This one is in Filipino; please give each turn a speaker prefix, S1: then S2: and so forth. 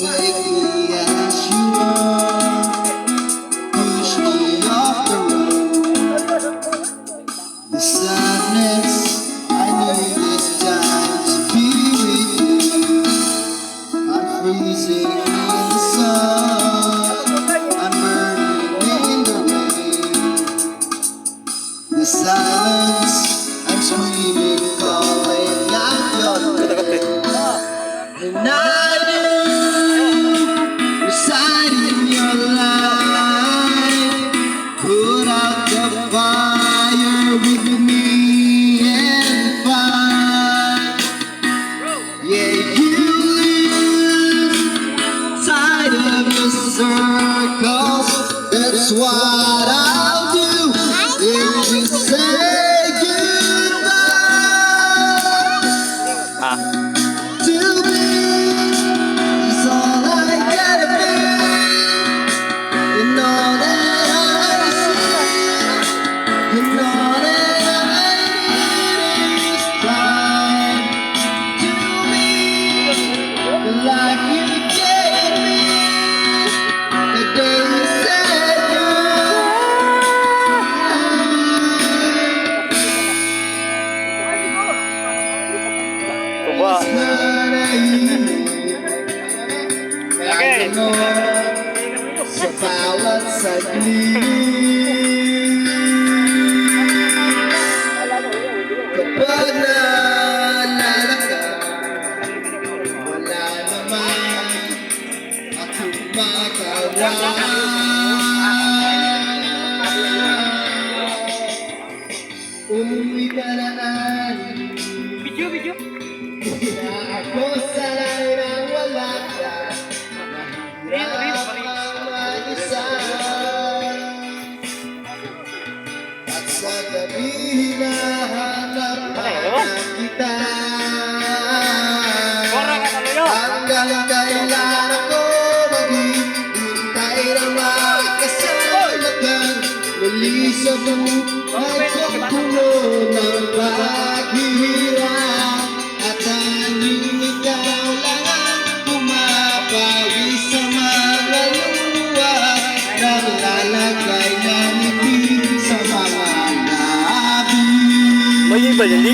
S1: Take me as you are, push me off the road. The sadness, I knew this time to be with you. I'm freezing in the sun, I'm burning in the rain. The silence, I'm screaming, calling out your name. And I reside in your light. Put out the fire with me and fight. Yeah, you live inside of your circles. That's what I'll do if you say goodbye to me. It's all I gotta be, and all that I see, and all that I need is time to me. The life you gave me, the day you said
S2: Kuba.
S1: it's not easy. I know sa bawat saglit. Kapag naalala ka, wala naman akong magawa. Umuwi ka na natin,
S2: Video.
S1: na ako sanay nang wala ka. Mag-isa. At sa gabi hinahanap na kita. Hanggang kailan ako maghihintay na magkasamagan muli sa buhay kong puno ng paghihirap. At tanging ikaw lang ang pumapawi sa mga luha na nilalagay ng ibig sa mga labi.
S2: May iba yan.